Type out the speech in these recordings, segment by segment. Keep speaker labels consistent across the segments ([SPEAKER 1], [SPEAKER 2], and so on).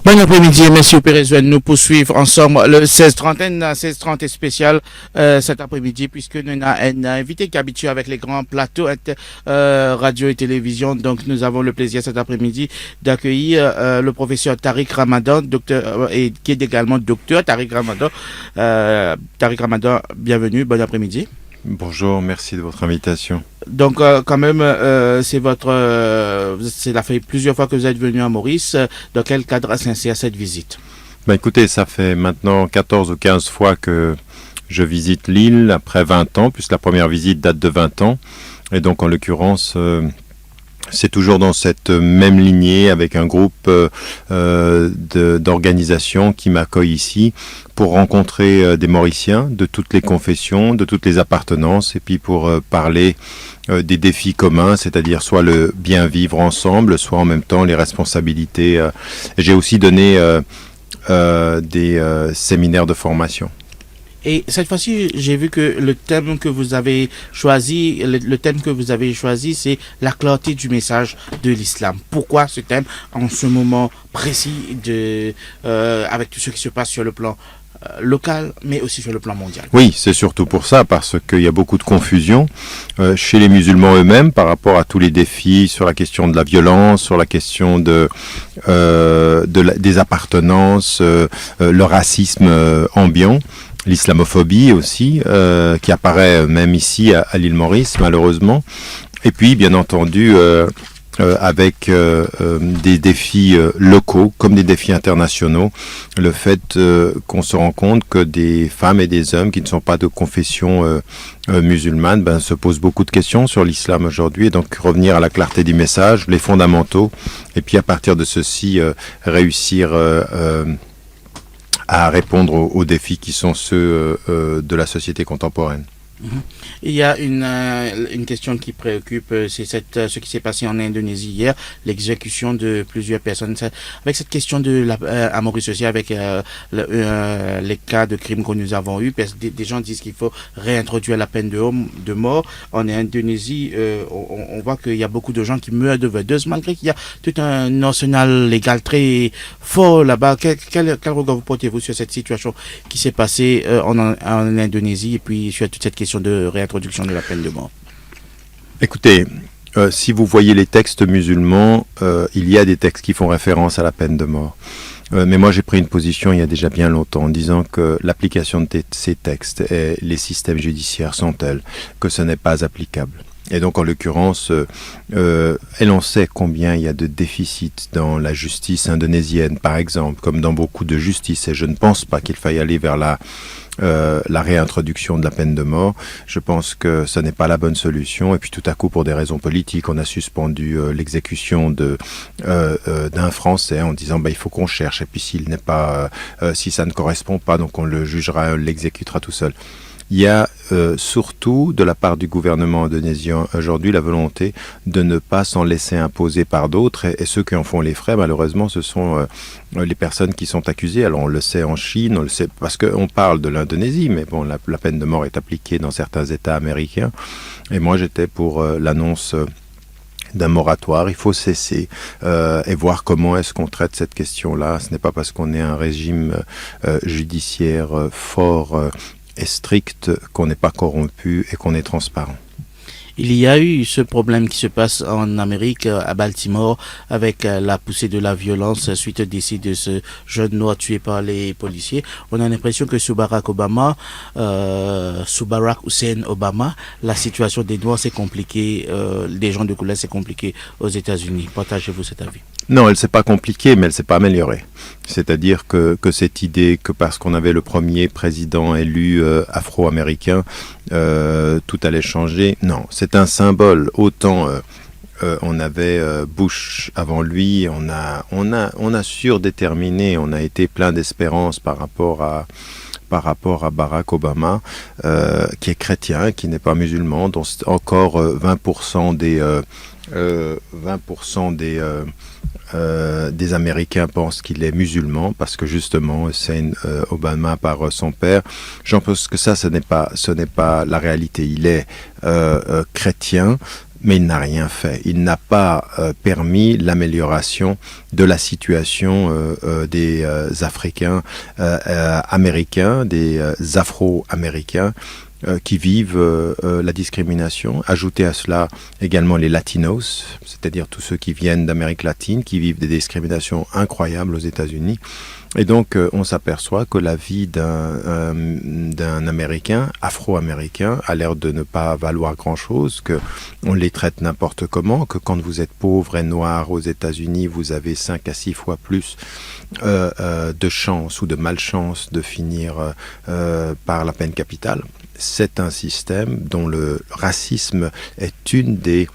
[SPEAKER 1] Bon après-midi, messieurs Pérez. Nous poursuivons ensemble le 16-30. Un 16-30 est spécial cet après-midi puisque nous avons un invité qui est habitué avec les grands plateaux radio et télévision. Donc nous avons le plaisir cet après-midi d'accueillir le professeur Tariq Ramadan, docteur et qui est également docteur Tariq Ramadan. Tariq Ramadan, bienvenue, bon après-midi.
[SPEAKER 2] Bonjour, merci de votre invitation.
[SPEAKER 1] Donc quand même, ça fait plusieurs fois que vous êtes venu à Maurice. Dans quel cadre s'insère cette visite?
[SPEAKER 2] Écoutez, ça fait maintenant 14 ou 15 fois que je visite l'île après 20 ans, puisque la première visite date de 20 ans. Et donc en l'occurrence, c'est toujours dans cette même lignée avec un groupe d'organisations qui m'accueille ici pour rencontrer des Mauriciens de toutes les confessions, de toutes les appartenances et puis pour parler des défis communs, c'est-à-dire soit le bien vivre ensemble, soit en même temps les responsabilités. J'ai aussi donné des séminaires de formation.
[SPEAKER 1] Et cette fois-ci, j'ai vu que le thème que vous avez choisi, c'est la clarté du message de l'islam. Pourquoi ce thème en ce moment précis avec tout ce qui se passe sur le plan local, mais aussi sur le plan mondial?
[SPEAKER 2] Oui, c'est surtout pour ça, parce qu'il y a beaucoup de confusion chez les musulmans eux-mêmes par rapport à tous les défis sur la question de la violence, sur la question des appartenances, le racisme ambiant. L'islamophobie aussi, qui apparaît même ici à l'île Maurice, malheureusement. Et puis, bien entendu, avec des défis locaux comme des défis internationaux, le fait qu'on se rend compte que des femmes et des hommes qui ne sont pas de confession musulmane se posent beaucoup de questions sur l'islam aujourd'hui. Et donc, revenir à la clarté du message, les fondamentaux, et puis à partir de ceci, réussir à répondre aux défis qui sont ceux de la société contemporaine.
[SPEAKER 1] Il y a une question qui préoccupe, c'est ce qui s'est passé en Indonésie hier, l'exécution de plusieurs personnes. Avec cette question à Maurice aussi, avec les cas de crimes que nous avons eus, des gens disent qu'il faut réintroduire la peine de mort. En Indonésie, on voit qu'il y a beaucoup de gens qui meurent d'overdose, malgré qu'il y a tout un arsenal légal très fort là-bas. Quel regard vous portez-vous sur cette situation qui s'est passée en Indonésie et puis sur toute cette question de réintroduction de la peine de mort?
[SPEAKER 2] Écoutez, si vous voyez les textes musulmans, il y a des textes qui font référence à la peine de mort. Mais moi, j'ai pris une position il y a déjà bien longtemps en disant que l'application de ces textes et les systèmes judiciaires sont tels que ce n'est pas applicable. Et donc, en l'occurrence, elle en sait combien il y a de déficits dans la justice indonésienne, par exemple, comme dans beaucoup de justices. Et je ne pense pas qu'il faille aller vers la réintroduction de la peine de mort. Je pense que ce n'est pas la bonne solution. Et puis tout à coup, pour des raisons politiques, on a suspendu l'exécution d'un Français en disant il faut qu'on cherche. Et puis s'il n'est pas, si ça ne correspond pas, donc on le jugera, on l'exécutera tout seul. Il y a surtout de la part du gouvernement indonésien aujourd'hui la volonté de ne pas s'en laisser imposer par d'autres et ceux qui en font les frais malheureusement ce sont les personnes qui sont accusées. Alors on le sait en Chine, on le sait parce qu'on parle de l'Indonésie, mais bon la peine de mort est appliquée dans certains États américains et moi j'étais pour l'annonce d'un moratoire. Il faut cesser et voir comment est-ce qu'on traite cette question-là. Ce n'est pas parce qu'on est un régime judiciaire fort et strict qu'on n'est pas corrompu et qu'on est transparent.
[SPEAKER 1] Il y a eu ce problème qui se passe en Amérique, à Baltimore, avec la poussée de la violence suite au décès de ce jeune noir tué par les policiers. On a l'impression que sous Barack Hussein Obama, la situation des noirs s'est compliquée, des gens de couleur s'est compliquée aux États-Unis. Partagez-vous cet avis?
[SPEAKER 2] Non, elle ne s'est pas compliquée, mais elle ne s'est pas améliorée. C'est-à-dire que cette idée que parce qu'on avait le premier président élu afro-américain, tout allait changer, non, c'est un symbole. Autant on avait Bush avant lui, on a surdéterminé, on a été plein d'espérance par rapport à Barack Obama, qui est chrétien, qui n'est pas musulman, dont encore 20% des Américains pensent qu'il est musulman parce que justement Hussein Obama par son père. J'en pense que ça, ce n'est pas la réalité. Il est chrétien mais il n'a rien fait. Il n'a pas permis l'amélioration de la situation des Africains américains, des Afro-Américains qui vivent la discrimination. Ajoutez à cela également les Latinos, c'est-à-dire tous ceux qui viennent d'Amérique latine, qui vivent des discriminations incroyables aux États-Unis. Et donc, on s'aperçoit que la vie d'un Américain, afro-américain, a l'air de ne pas valoir grand-chose, que on les traite n'importe comment, que quand vous êtes pauvre et noir aux États-Unis, vous avez 5 à 6 fois plus de chance ou de malchance de finir par la peine capitale. C'est un système dont le racisme est une des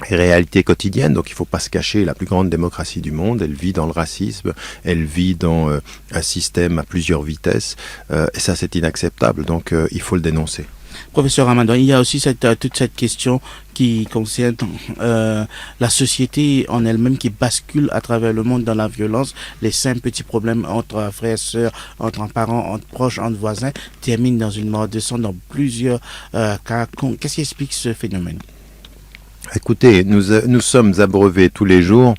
[SPEAKER 2] réalité quotidienne, donc il ne faut pas se cacher, la plus grande démocratie du monde, elle vit dans le racisme, elle vit dans un système à plusieurs vitesses, et ça c'est inacceptable, donc il faut le dénoncer.
[SPEAKER 1] Professeur Ramadan, il y a aussi toute cette question qui concerne la société en elle-même qui bascule à travers le monde dans la violence. Les simples petits problèmes entre frères, sœurs, entre parents, entre proches, entre voisins terminent dans une mort de sang dans plusieurs cas. Qu'est-ce qui explique ce phénomène?
[SPEAKER 2] Écoutez, nous sommes abreuvés tous les jours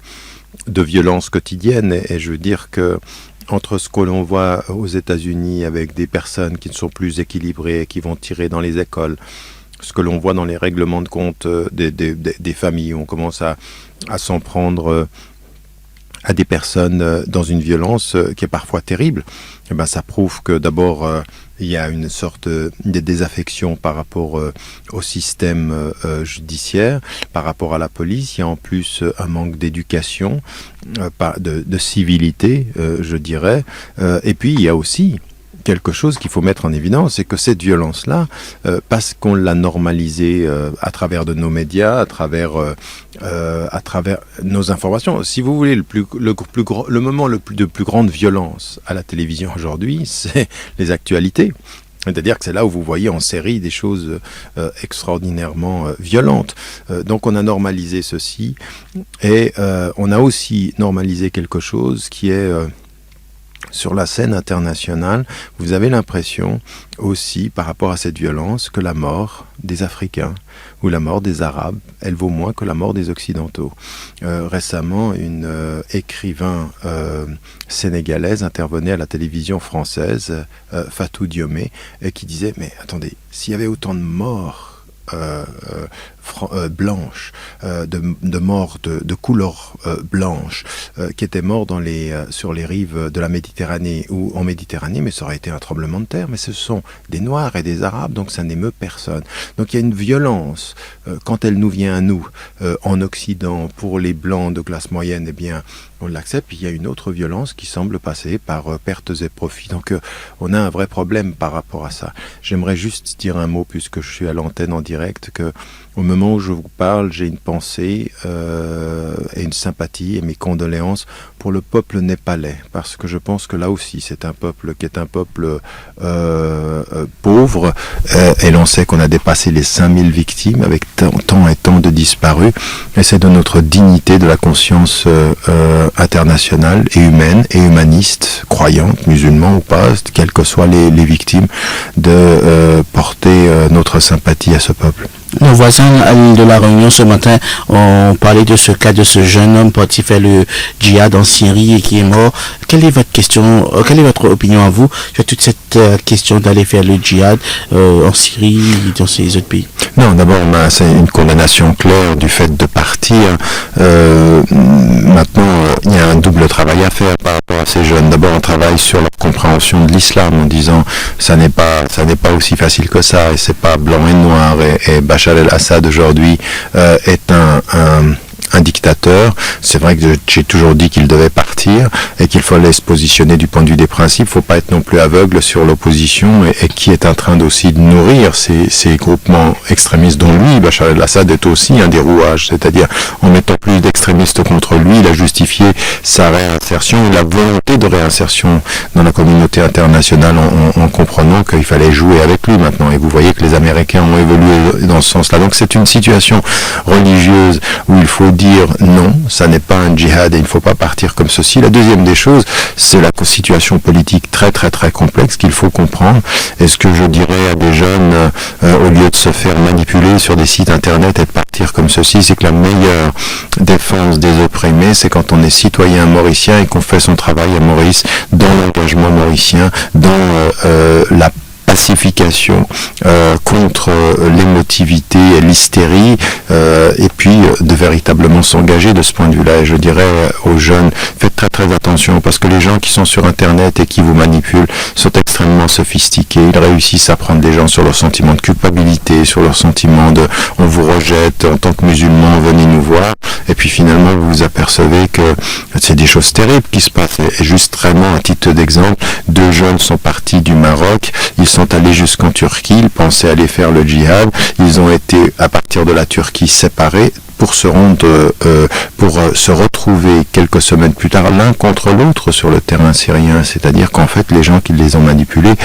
[SPEAKER 2] de violences quotidiennes et je veux dire que entre ce que l'on voit aux États-Unis avec des personnes qui ne sont plus équilibrées, qui vont tirer dans les écoles, ce que l'on voit dans les règlements de compte des familles, où on commence à s'en prendre à des personnes dans une violence qui est parfois terrible, et ben ça prouve que d'abord il y a une sorte de désaffection par rapport au système judiciaire, par rapport à la police. Il y a en plus un manque d'éducation, de civilité, je dirais. Et puis il y a aussi quelque chose qu'il faut mettre en évidence, c'est que cette violence-là, parce qu'on l'a normalisée à travers de nos médias, à travers nos informations. Si vous voulez, le moment de plus grande violence à la télévision aujourd'hui, c'est les actualités. C'est-à-dire que c'est là où vous voyez en série des choses extraordinairement violentes. Donc on a normalisé ceci et on a aussi normalisé quelque chose qui est sur la scène internationale. Vous avez l'impression aussi, par rapport à cette violence, que la mort des Africains ou la mort des Arabes, elle vaut moins que la mort des Occidentaux. Récemment, une écrivain sénégalaise intervenait à la télévision française, Fatou Diomé, qui disait « Mais attendez, s'il y avait autant de morts blanches, de morts de couleur blanche, qui étaient morts sur les rives de la Méditerranée ou en Méditerranée, mais ça aurait été un tremblement de terre, mais ce sont des Noirs et des Arabes, donc ça n'émeut personne. Donc il y a une violence, quand elle nous vient à nous, en Occident, pour les Blancs de classe moyenne, eh bien, on l'accepte, puis il y a une autre violence qui semble passer par pertes et profits. Donc on a un vrai problème par rapport à ça. J'aimerais juste dire un mot, puisque je suis à l'antenne en direct, que au moment où je vous parle, j'ai une pensée et une sympathie et mes condoléances pour le peuple népalais, parce que je pense que là aussi c'est un peuple qui est un peuple pauvre, et l'on sait qu'on a dépassé les 5000 victimes avec tant et tant de disparus, et c'est de notre dignité, de la conscience internationale et humaine et humaniste, croyante, musulman ou pas, quelles que soient les victimes, de porter notre sympathie à ce peuple.
[SPEAKER 1] Nos voisins de la Réunion ce matin ont parlé de ce cas de ce jeune homme parti faire le djihad en Syrie et qui est mort. Quelle est votre opinion à vous sur toute cette question d'aller faire le djihad en Syrie et dans ces autres pays?
[SPEAKER 2] Non, d'abord, c'est une condamnation claire du fait de partir. Maintenant, il y a un double travail à faire par rapport à ces jeunes. D'abord, un travail sur leur compréhension de l'islam en disant ça n'est pas aussi facile que ça, et c'est pas blanc et noir, et Bachar el-Assad aujourd'hui est un dictateur. C'est vrai que j'ai toujours dit qu'il devait partir et qu'il fallait se positionner du point de vue des principes. Il ne faut pas être non plus aveugle sur l'opposition et qui est en train aussi de nourrir ces groupements extrémistes dont lui, Bachar el-Assad, est aussi un des rouages. C'est-à-dire, en mettant plus d'extrémistes contre lui, il a justifié sa réinsertion et la volonté de réinsertion dans la communauté internationale en comprenant qu'il fallait jouer avec lui maintenant. Et vous voyez que les Américains ont évolué dans ce sens-là. Donc c'est une situation religieuse où il faut dire non, ça n'est pas un djihad et il ne faut pas partir comme ceci. aussi. La deuxième des choses, c'est la situation politique très très très complexe qu'il faut comprendre. Et ce que je dirais à des jeunes, au lieu de se faire manipuler sur des sites internet et de partir comme ceci, c'est que la meilleure défense des opprimés, c'est quand on est citoyen mauricien et qu'on fait son travail à Maurice dans l'engagement mauricien, dans la pacification contre l'émotivité et l'hystérie, et puis de véritablement s'engager de ce point de vue-là. Et je dirais aux jeunes, faites très très attention, parce que les gens qui sont sur Internet et qui vous manipulent sont extrêmement sophistiqués. Ils réussissent à prendre des gens sur leur sentiment de culpabilité, sur leur sentiment de on vous rejette en tant que musulman, venez nous voir. Et puis finalement vous vous apercevez que c'est des choses terribles qui se passent. Et juste vraiment, à titre d'exemple, 2 jeunes sont partis du Maroc, ils sont allés jusqu'en Turquie, ils pensaient aller faire le djihad, ils ont été à partir de la Turquie séparés pour se rendre, pour se retrouver quelques semaines plus tard l'un contre l'autre sur le terrain syrien. C'est-à-dire qu'en fait les gens qui les ont manipulés,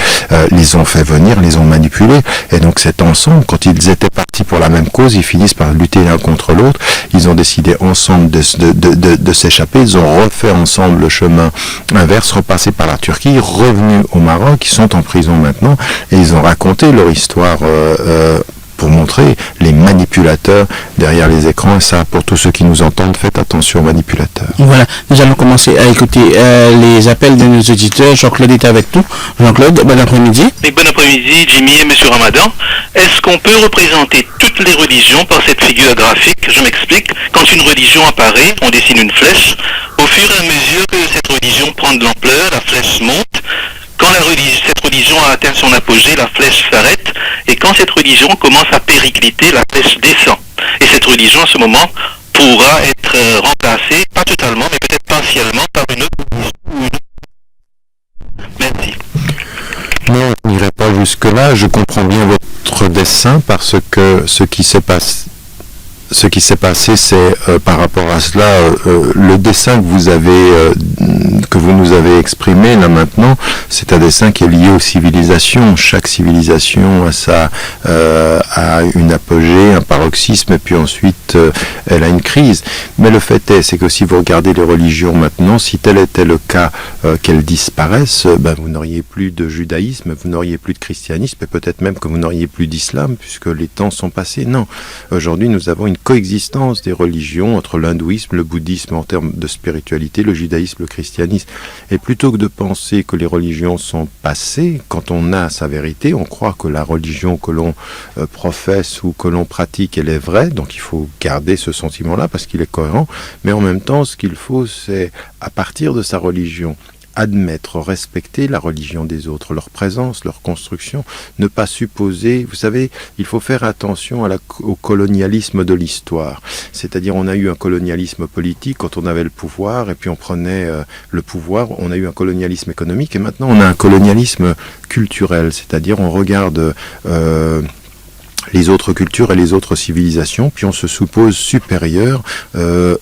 [SPEAKER 2] les ont fait venir, les ont manipulés, et donc cet ensemble, quand ils étaient partis pour la même cause, ils finissent par lutter l'un contre l'autre. Ils ont décidé ensemble de s'échapper, ils ont refait ensemble le chemin inverse, repassé par la Turquie, revenus au Maroc, ils sont en prison maintenant, et ils ont raconté leur histoire pour montrer les manipulateurs derrière les écrans. Et ça, pour tous ceux qui nous entendent, faites attention aux manipulateurs.
[SPEAKER 1] Voilà, nous allons commencer à écouter les appels de nos auditeurs. Jean-Claude est avec nous. Jean-Claude, bon après-midi.
[SPEAKER 3] Et bon après-midi, Jimmy et Monsieur Ramadan. Est-ce qu'on peut représenter toutes les religions par cette figure graphique? Je m'explique. Quand une religion apparaît, on dessine une flèche. Au fur et à mesure que cette religion prend de l'ampleur, la flèche monte. Quand cette religion a atteint son apogée, la flèche s'arrête. Et quand cette religion commence à péricliter, la flèche descend. Et cette religion, à ce moment, pourra être remplacée, pas totalement, mais peut-être partiellement, par une autre religion. Merci.
[SPEAKER 2] Non, je n'irai pas jusque-là. Je comprends bien votre dessein, parce que ce qui s'est passé, c'est par rapport à cela, le dessin que vous nous avez exprimé là maintenant, c'est un dessin qui est lié aux civilisations. Chaque civilisation a une apogée, un paroxysme, et puis ensuite elle a une crise. Mais le fait c'est que si vous regardez les religions maintenant, si tel était le cas qu'elles disparaissent, vous n'auriez plus de judaïsme, vous n'auriez plus de christianisme, et peut-être même que vous n'auriez plus d'islam, puisque les temps sont passés. Non, aujourd'hui nous avons une coexistence des religions entre l'hindouisme, le bouddhisme en termes de spiritualité, le judaïsme, le christianisme. Et plutôt que de penser que les religions sont passées, quand on a sa vérité, on croit que la religion que l'on professe ou que l'on pratique, elle est vraie, donc il faut garder ce sentiment-là parce qu'il est cohérent, mais en même temps, ce qu'il faut, c'est, à partir de sa religion, admettre, respecter la religion des autres, leur présence, leur construction, ne pas supposer, vous savez, il faut faire attention au colonialisme de l'histoire. C'est-à-dire, on a eu un colonialisme politique quand on avait le pouvoir, et puis on prenait le pouvoir, on a eu un colonialisme économique, et maintenant on a un colonialisme culturel, c'est-à-dire on regarde les autres cultures et les autres civilisations, puis on se suppose supérieur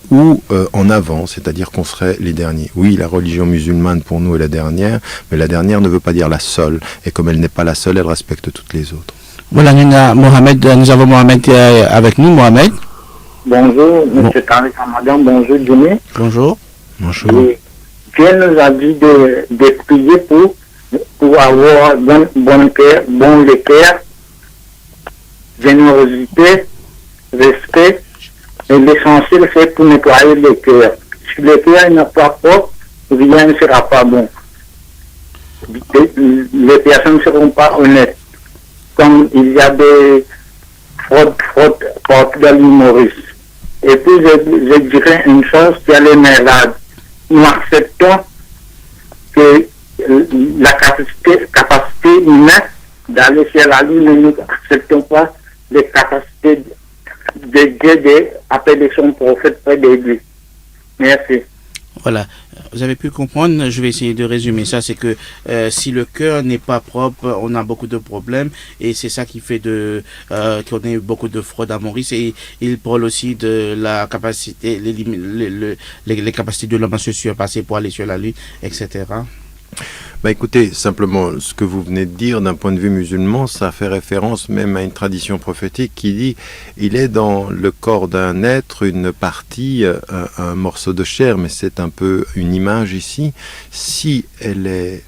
[SPEAKER 2] ou en avant, c'est-à-dire qu'on serait les derniers. Oui, la religion musulmane pour nous est la dernière, mais la dernière ne veut pas dire la seule, et comme elle n'est pas la seule, elle respecte toutes les autres.
[SPEAKER 1] Voilà, nous avons Mohamed avec nous. Mohamed.
[SPEAKER 4] Bonjour, M. Tariq Ramadan, bonjour Jimmy.
[SPEAKER 1] Bonjour.
[SPEAKER 2] Bonjour.
[SPEAKER 4] Et Dieu nous a dit de prier pour avoir bon cœur, bon le cœur, générosité, respect, et l'essentiel c'est pour nettoyer le cœur. Si le cœur n'est pas propre, rien ne sera pas bon. Les personnes ne seront pas honnêtes. Comme il y a des fraudes partout dans l'humorisme. Et puis je dirais une chose, c'est les malades. Nous acceptons que la capacité humaine d'aller sur la lune, nous n'acceptons pas les capacités de Dieu d'appeler son prophète près de lui. Merci.
[SPEAKER 1] Voilà, vous avez pu comprendre, je vais essayer de résumer ça, c'est que si le cœur n'est pas propre, on a beaucoup de problèmes, et c'est ça qui fait qu'on ait beaucoup de fraude à Maurice, et il parle aussi de la capacité, les capacités de l'homme à se surpasser pour aller sur la lune, etc.
[SPEAKER 2] Écoutez, simplement, ce que vous venez de dire d'un point de vue musulman, ça fait référence même à une tradition prophétique qui dit il est dans le corps d'un être une partie, un morceau de chair, mais c'est un peu une image ici. Si elle est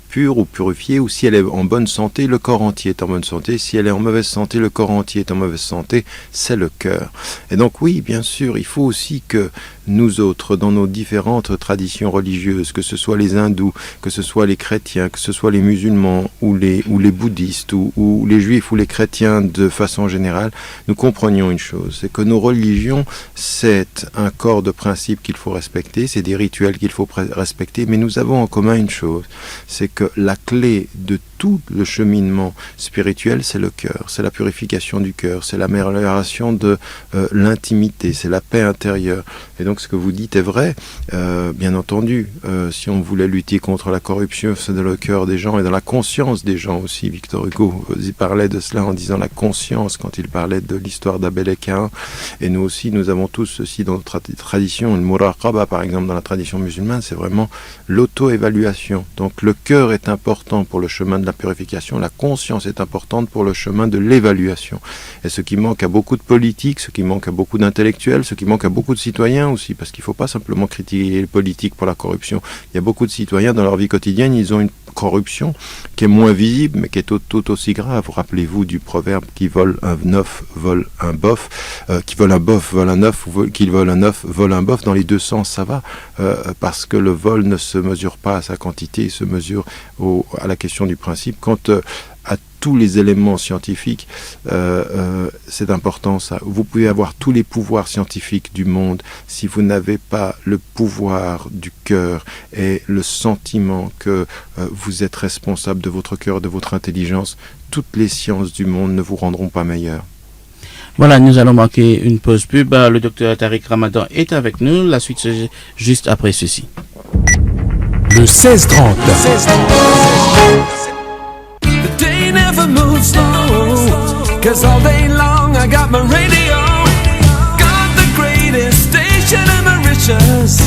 [SPEAKER 2] pure ou purifiée, ou si elle est en bonne santé, le corps entier est en bonne santé. Si elle est en mauvaise santé, le corps entier est en mauvaise santé. C'est le cœur. Et donc oui, bien sûr, il faut aussi que nous autres, dans nos différentes traditions religieuses, que ce soit les hindous, que ce soit les chrétiens, que ce soit les musulmans ou les bouddhistes ou les juifs ou les chrétiens de façon générale, nous comprenions une chose, c'est que nos religions, c'est un corps de principes qu'il faut respecter, c'est des rituels qu'il faut respecter, mais nous avons en commun une chose, c'est que la clé de tout le cheminement spirituel, c'est le cœur, c'est la purification du cœur, c'est l'amélioration de l'intimité, c'est la paix intérieure. Et donc ce que vous dites est vrai, bien entendu, si on voulait lutter contre la corruption, c'est dans le cœur des gens et dans la conscience des gens aussi. Victor Hugo il parlait de cela en disant la conscience quand il parlait de l'histoire d'Abel et Caïn. Et nous aussi, nous avons tous ceci dans notre tradition. Le muraqaba, par exemple, dans la tradition musulmane, c'est vraiment l'auto-évaluation. Donc le cœur est important pour le chemin de la purification, la conscience est importante pour le chemin de l'évaluation. Et ce qui manque à beaucoup de politiques, ce qui manque à beaucoup d'intellectuels, ce qui manque à beaucoup de citoyens aussi, parce qu'il ne faut pas simplement critiquer les politiques pour la corruption. Il y a beaucoup de citoyens dans leur vie quotidienne, ils ont une corruption qui est moins visible, mais qui est tout aussi grave. Rappelez-vous du proverbe qui vole un œuf, vole un boeuf, qui vole un boeuf, vole un œuf, ou qui vole un œuf, vole un boeuf. Dans les deux sens, ça va, parce que le vol ne se mesure pas à sa quantité, il se mesure à la question du principe. Quant à tous les éléments scientifiques, c'est important ça. Vous pouvez avoir tous les pouvoirs scientifiques du monde, si vous n'avez pas le pouvoir du cœur et le sentiment que vous êtes responsable de votre cœur, de votre intelligence, toutes les sciences du monde ne vous rendront pas meilleur.
[SPEAKER 1] Voilà, nous allons marquer une pause pub. Le docteur Tariq Ramadan est avec nous. La suite, c'est juste après ceci.
[SPEAKER 5] Le 16-30.
[SPEAKER 6] The day never moves slow, 'cause all day long I got my radio. Got the greatest station in Mauritius,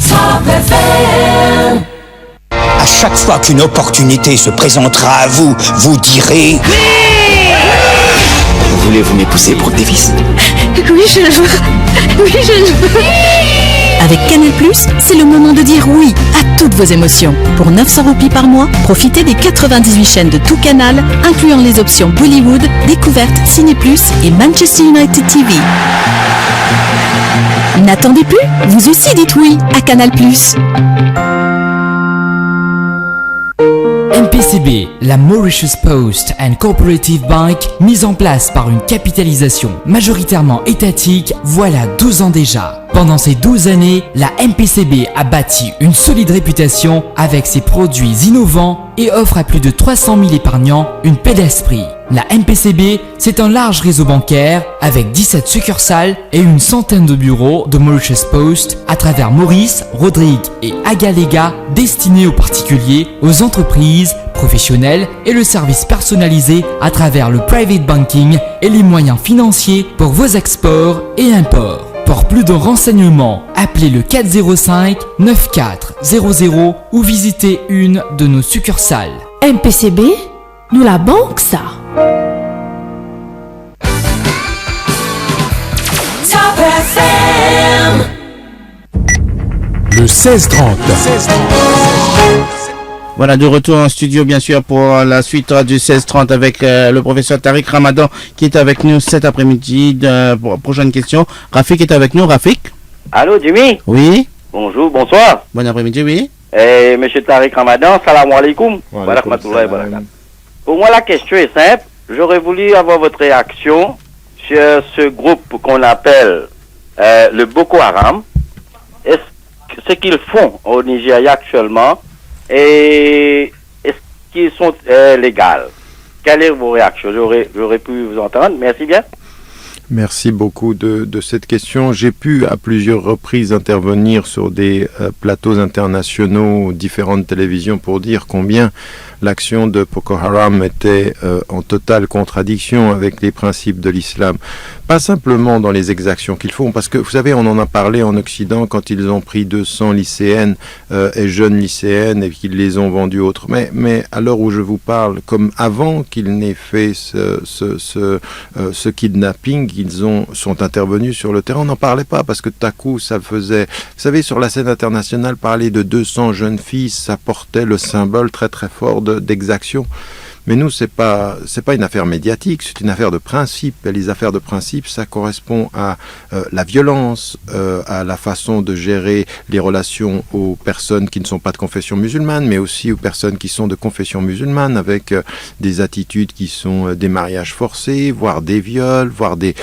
[SPEAKER 6] Top FM.
[SPEAKER 7] À chaque fois qu'une opportunité se présentera à vous, vous direz oui. Voulez-vous m'épouser, Brooke Davis?
[SPEAKER 8] Oui, je le veux. Oui, je le veux. Avec Canal+, c'est le moment de dire oui à toutes vos émotions. Pour 900 roupies par mois, profitez des 98 chaînes de tout Canal, incluant les options Bollywood, Découverte, Ciné+, et Manchester United TV. N'attendez plus, vous aussi dites oui à Canal+.
[SPEAKER 9] MPCB, la Mauritius Post and Cooperative Bank, mise en place par une capitalisation majoritairement étatique, voilà 12 ans déjà. Pendant ces 12 années, la MPCB a bâti une solide réputation avec ses produits innovants et offre à plus de 300 000 épargnants une paix d'esprit. La MPCB, c'est un large réseau bancaire avec 17 succursales et une centaine de bureaux de Mauritius Post à travers Maurice, Rodrigue et Agalega, destinés aux particuliers, aux entreprises, professionnels et le service personnalisé à travers le private banking et les moyens financiers pour vos exports et imports. Pour plus de renseignements, appelez le 405 9400 ou visitez une de nos succursales.
[SPEAKER 8] MPCB, nous la banque ça.
[SPEAKER 6] Top FM.
[SPEAKER 5] Le 16-30.
[SPEAKER 1] Voilà, de retour en studio, bien sûr, pour la suite du 16-30 avec le professeur Tariq Ramadan qui est avec nous cet après-midi. Pour la prochaine question, Rafik est avec nous. Rafik?
[SPEAKER 10] Allô, Jimmy?
[SPEAKER 1] Oui.
[SPEAKER 10] Bonjour, bonsoir.
[SPEAKER 1] Bon après-midi, oui.
[SPEAKER 10] Monsieur Tariq Ramadan, salam alaikum. Wa rahmatullahi wa barakatuh. Pour moi, la question est simple. J'aurais voulu avoir votre réaction sur ce groupe qu'on appelle le Boko Haram. Ce qu'ils font au Nigeria actuellement, et est-ce qu'ils sont légaux? Quelle est vos réactions? J'aurais pu vous entendre. Merci bien.
[SPEAKER 2] Merci beaucoup de cette question. J'ai pu à plusieurs reprises intervenir sur des plateaux internationaux, différentes télévisions pour dire combien l'action de Boko Haram était en totale contradiction avec les principes de l'islam. Pas simplement dans les exactions qu'ils font, parce que vous savez, on en a parlé en Occident quand ils ont pris 200 lycéennes et jeunes lycéennes et qu'ils les ont vendues autres. Mais à l'heure où je vous parle, comme avant qu'ils n'aient fait ce kidnapping, ils sont intervenus sur le terrain. On n'en parlait pas parce que tout à coup, ça faisait... Vous savez, sur la scène internationale, parler de 200 jeunes filles, ça portait le symbole très très fort d'exaction. Mais nous, c'est pas une affaire médiatique, c'est une affaire de principe. Et les affaires de principe, ça correspond à la violence, à la façon de gérer les relations aux personnes qui ne sont pas de confession musulmane, mais aussi aux personnes qui sont de confession musulmane, avec des attitudes qui sont des mariages forcés, voire des viols, voire des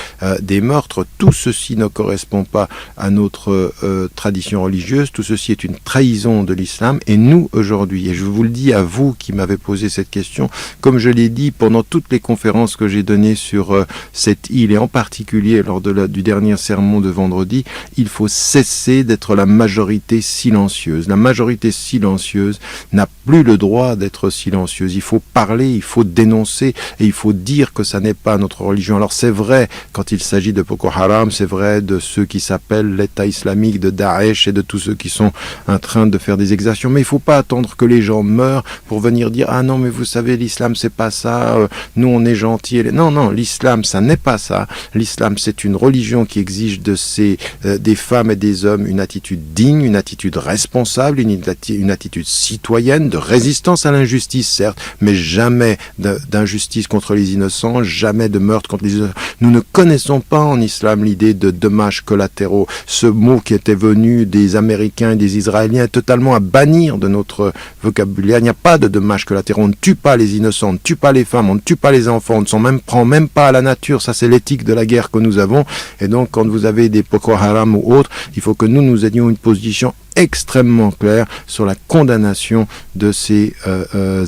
[SPEAKER 2] meurtres. Tout ceci ne correspond pas à notre tradition religieuse. Tout ceci est une trahison de l'islam. Et nous, aujourd'hui, et je vous le dis à vous qui m'avez posé cette question, comme je l'ai dit pendant toutes les conférences que j'ai données sur cette île, et en particulier lors du dernier sermon de vendredi, il faut cesser d'être la majorité silencieuse. La majorité silencieuse n'a plus le droit d'être silencieuse. Il faut parler, il faut dénoncer, et il faut dire que ça n'est pas notre religion. Alors c'est vrai quand il s'agit de Boko Haram, c'est vrai de ceux qui s'appellent l'État islamique, de Daesh et de tous ceux qui sont en train de faire des exactions, mais il ne faut pas attendre que les gens meurent pour venir dire « Ah non, mais vous savez, l'islam c'est pas ça, nous on est gentils. » Non, l'islam ça n'est pas ça. L'islam c'est une religion qui exige des femmes et des hommes une attitude digne, une attitude responsable, une attitude citoyenne, de résistance à l'injustice certes, mais jamais d'injustice contre les innocents, jamais de meurtre contre les innocents. Nous ne connaissons pas en islam l'idée de dommages collatéraux. Ce mot qui était venu des Américains et des Israéliens est totalement à bannir de notre vocabulaire. Il n'y a pas de dommages collatéraux. On ne tue pas les innocents, on ne tue pas les femmes, on ne tue pas les enfants, on ne prend même pas à la nature. Ça, c'est l'éthique de la guerre que nous avons. Et donc, quand vous avez des Boko Haram ou autres, il faut que nous ayons une position extrêmement claire sur la condamnation de ces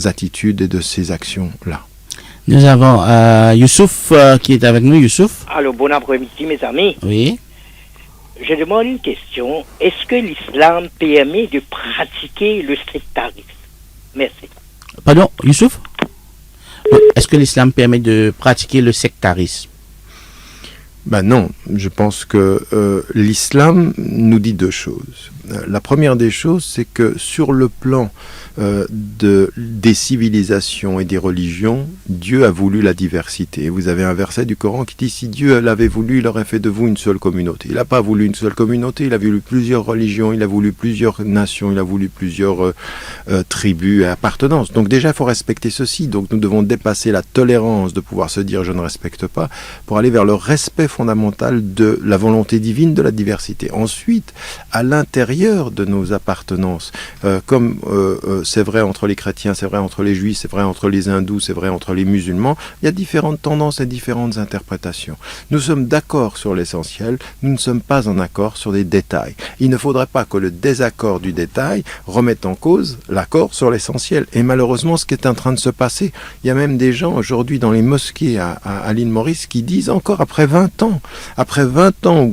[SPEAKER 2] attitudes et de ces actions-là.
[SPEAKER 1] Nous avons Youssouf qui est avec nous. Youssouf.
[SPEAKER 11] Allô, bon après-midi, mes amis.
[SPEAKER 1] Oui.
[SPEAKER 11] Je demande une question. Est-ce que l'islam permet de pratiquer le sectarisme? Merci.
[SPEAKER 1] Pardon, Youssouf? Est-ce que l'islam permet de pratiquer le sectarisme?
[SPEAKER 2] Ben non, je pense que l'islam nous dit deux choses. La première des choses, c'est que sur le plan des civilisations et des religions, Dieu a voulu la diversité. Vous avez un verset du Coran qui dit « Si Dieu l'avait voulu, il aurait fait de vous une seule communauté. » Il n'a pas voulu une seule communauté, il a voulu plusieurs religions, il a voulu plusieurs nations, il a voulu plusieurs tribus et appartenances. Donc déjà, il faut respecter ceci. Donc nous devons dépasser la tolérance de pouvoir se dire « je ne respecte pas » pour aller vers le respect fondamental de la volonté divine de la diversité. Ensuite, à l'intérieur de nos appartenances, comme c'est vrai entre les chrétiens, c'est vrai entre les juifs, c'est vrai entre les hindous, c'est vrai entre les musulmans, il y a différentes tendances et différentes interprétations. Nous sommes d'accord sur l'essentiel, nous ne sommes pas en accord sur des détails. Il ne faudrait pas que le désaccord du détail remette en cause l'accord sur l'essentiel. Et malheureusement, ce qui est en train de se passer, il y a même des gens aujourd'hui dans les mosquées à l'île Maurice qui disent encore après 20 ans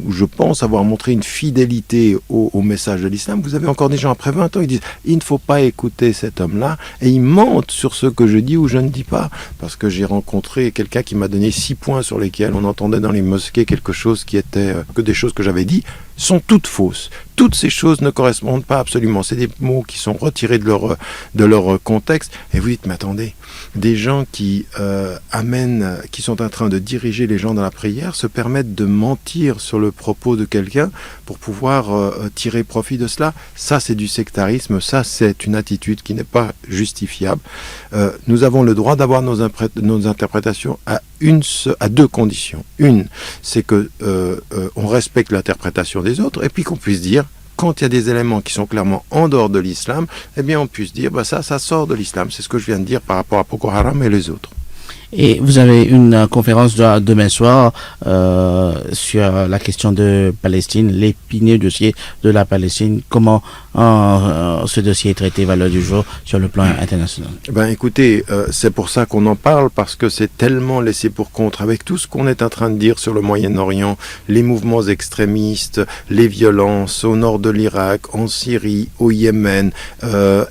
[SPEAKER 2] où je pense avoir montré une fidélité au message de l'islam, vous avez encore des gens après 20 ans qui disent il ne faut pas écouter cet homme-là, et ils mentent sur ce que je dis ou je ne dis pas, parce que j'ai rencontré quelqu'un qui m'a donné 6 points sur lesquels on entendait dans les mosquées quelque chose qui était que des choses que j'avais dit sont toutes fausses. Toutes ces choses ne correspondent pas absolument. C'est des mots qui sont retirés de leur contexte. Et vous dites, mais attendez, des gens qui qui sont en train de diriger les gens dans la prière se permettent de mentir sur le propos de quelqu'un pour pouvoir tirer profit de cela. Ça, c'est du sectarisme. Ça, c'est une attitude qui n'est pas justifiable. Nous avons le droit d'avoir nos interprétations à deux conditions. Une, c'est que on respecte l'interprétation des autres, et puis qu'on puisse dire, quand il y a des éléments qui sont clairement en dehors de l'islam, eh bien on puisse dire, ça sort de l'islam. C'est ce que je viens de dire par rapport à Boko Haram et les autres.
[SPEAKER 1] Et vous avez une conférence demain soir sur la question de Palestine, l'épineux dossier de la Palestine. Comment ce dossier est traité, valeur du jour, sur le plan international?
[SPEAKER 2] Écoutez, c'est pour ça qu'on en parle, parce que c'est tellement laissé pour compte avec tout ce qu'on est en train de dire sur le Moyen-Orient, les mouvements extrémistes, les violences au nord de l'Irak, en Syrie, au Yémen,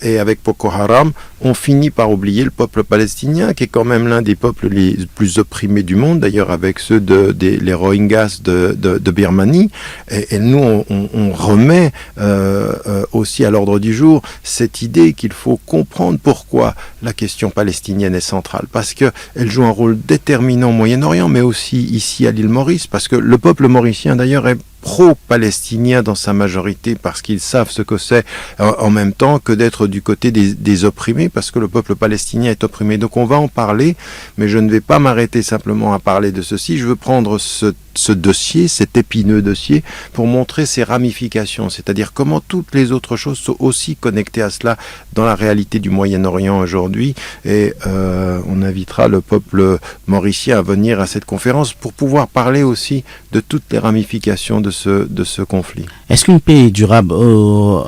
[SPEAKER 2] et avec Boko Haram, on finit par oublier le peuple palestinien, qui est quand même l'un des peuples les plus opprimés du monde, d'ailleurs avec ceux les Rohingyas de Birmanie. Et nous, on remet aussi à l'ordre du jour cette idée qu'il faut comprendre pourquoi la question palestinienne est centrale, parce qu'elle joue un rôle déterminant au Moyen-Orient, mais aussi ici à l'île Maurice, parce que le peuple mauricien d'ailleurs est pro-palestinien dans sa majorité, parce qu'ils savent ce que c'est en même temps que d'être du côté des opprimés, parce que le peuple palestinien est opprimé. Donc on va en parler, mais je ne vais pas m'arrêter simplement à parler de ceci. Je veux prendre ce dossier, cet épineux dossier, pour montrer ses ramifications, c'est-à-dire comment toutes les autres choses sont aussi connectées à cela dans la réalité du Moyen-Orient aujourd'hui. Et on invitera le peuple mauricien à venir à cette conférence pour pouvoir parler aussi de toutes les ramifications de ce conflit.
[SPEAKER 1] Est-ce qu'une paix durable au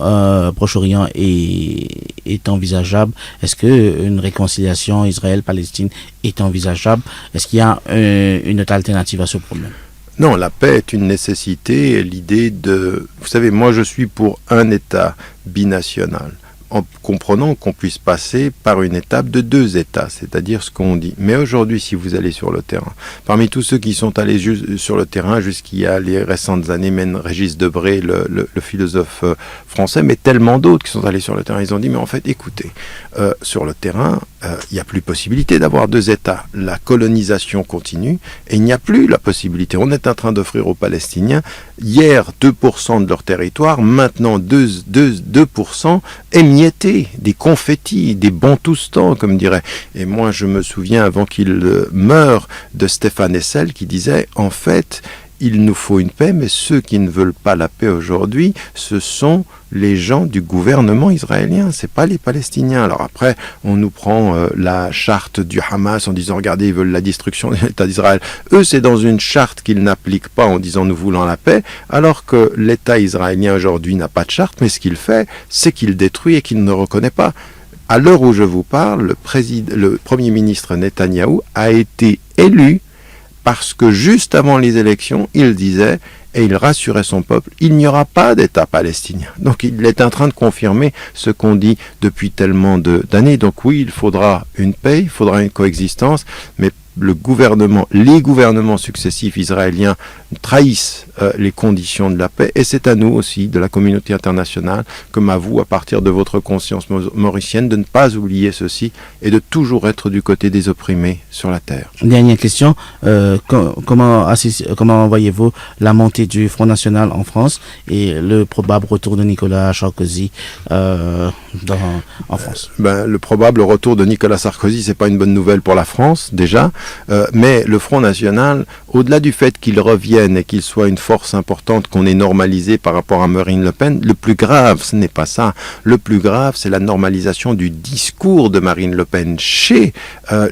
[SPEAKER 1] Proche-Orient est envisageable? Est-ce qu'une réconciliation Israël-Palestine est envisageable? Est-ce qu'il y a une autre alternative à ce problème?
[SPEAKER 2] Non, la paix est une nécessité. L'idée vous savez, moi je suis pour un État binational, en comprenant qu'on puisse passer par une étape de 2 États, c'est-à-dire ce qu'on dit. Mais aujourd'hui, si vous allez sur le terrain, parmi tous ceux qui sont allés sur le terrain jusqu'il y a les récentes années, même Régis Debray, le philosophe français, mais tellement d'autres qui sont allés sur le terrain, ils ont dit, mais en fait, écoutez, sur le terrain, il n'y a plus possibilité d'avoir 2 États. La colonisation continue et il n'y a plus la possibilité. On est en train d'offrir aux Palestiniens, hier 2% de leur territoire, maintenant 2% émiettés, des confettis, des bantoustans, comme dirait. Et moi, je me souviens, avant qu'il meure, de Stéphane Hessel qui disait, en fait, il nous faut une paix, mais ceux qui ne veulent pas la paix aujourd'hui, ce sont les gens du gouvernement israélien, c'est pas les Palestiniens. Alors après, on nous prend la charte du Hamas en disant, regardez, ils veulent la destruction de l'État d'Israël. Eux, c'est dans une charte qu'ils n'appliquent pas en disant, nous voulons la paix, alors que l'État israélien aujourd'hui n'a pas de charte, mais ce qu'il fait, c'est qu'il détruit et qu'il ne reconnaît pas. À l'heure où je vous parle, le Premier ministre Netanyahou a été élu parce que juste avant les élections, il disait, et il rassurait son peuple, il n'y aura pas d'État palestinien. Donc il est en train de confirmer ce qu'on dit depuis tellement d'années. Donc oui, il faudra une paix, il faudra une coexistence, mais les gouvernements successifs israéliens trahissent les conditions de la paix, et c'est à nous aussi, de la communauté internationale, comme à vous, à partir de votre conscience mauricienne, de ne pas oublier ceci et de toujours être du côté des opprimés sur la terre.
[SPEAKER 1] Dernière question, comment voyez-vous la montée du Front National en France et le probable retour de Nicolas Sarkozy en France?
[SPEAKER 2] Le probable retour de Nicolas Sarkozy, c'est pas une bonne nouvelle pour la France, déjà. Mais le Front National, au-delà du fait qu'il revienne et qu'il soit une force importante, qu'on ait normalisé par rapport à Marine Le Pen, le plus grave, ce n'est pas ça. Le plus grave, c'est la normalisation du discours de Marine Le Pen chez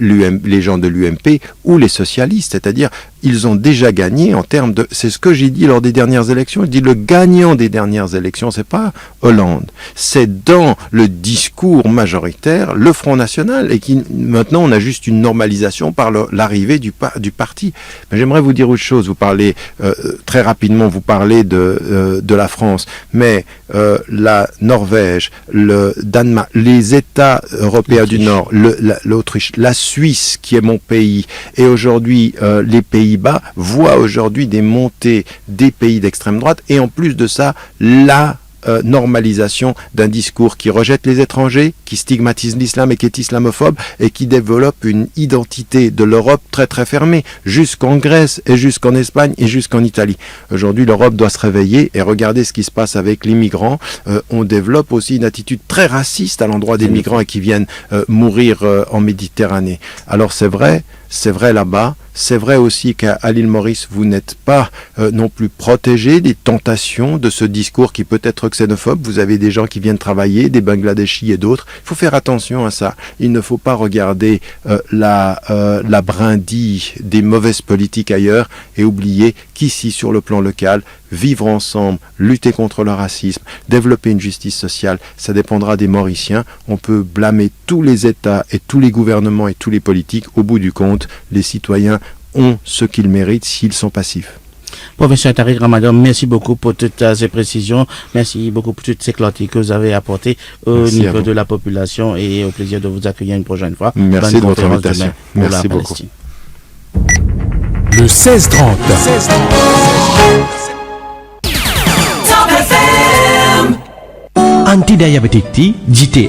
[SPEAKER 2] les gens de l'UMP ou les socialistes. C'est-à-dire, ils ont déjà gagné en termes de... C'est ce que j'ai dit lors des dernières élections. Je dis le gagnant des dernières élections, c'est pas Hollande. C'est dans le discours majoritaire, le Front National, et maintenant on a juste une normalisation par l'arrivée du parti. Mais j'aimerais vous dire autre chose. Vous parlez très rapidement, vous parlez de la France, mais la Norvège, le Danemark, les États européens du Nord, l'Autriche, la Suisse, qui est mon pays, et aujourd'hui les Pays-Bas voient aujourd'hui des montées des pays d'extrême droite, et en plus de ça, la normalisation d'un discours qui rejette les étrangers, qui stigmatise l'islam et qui est islamophobe, et qui développe une identité de l'Europe très très fermée, jusqu'en Grèce et jusqu'en Espagne et jusqu'en Italie. Aujourd'hui, l'Europe doit se réveiller et regarder ce qui se passe avec les migrants. On développe aussi une attitude très raciste à l'endroit des migrants et qui viennent mourir en Méditerranée. Alors c'est vrai, c'est vrai là-bas, c'est vrai aussi qu'à l'île Maurice, vous n'êtes pas non plus protégé des tentations de ce discours qui peut être xénophobe. Vous avez des gens qui viennent travailler, des Bangladeshis et d'autres. Il faut faire attention à ça. Il ne faut pas regarder la brindille des mauvaises politiques ailleurs et oublier qu'ici, sur le plan local, vivre ensemble, lutter contre le racisme, développer une justice sociale, ça dépendra des Mauriciens. On peut blâmer tous les États et tous les gouvernements et tous les politiques. Au bout du compte, les citoyens ont ce qu'ils méritent s'ils sont passifs.
[SPEAKER 1] Professeur Tariq Ramadan, merci beaucoup pour toutes ces précisions. Merci beaucoup pour toutes ces clartés que vous avez apportées au niveau de la population et au plaisir de vous accueillir une prochaine fois.
[SPEAKER 2] Merci de votre invitation. Merci beaucoup.
[SPEAKER 5] Le 16-30.
[SPEAKER 12] Anti-diabétique, JT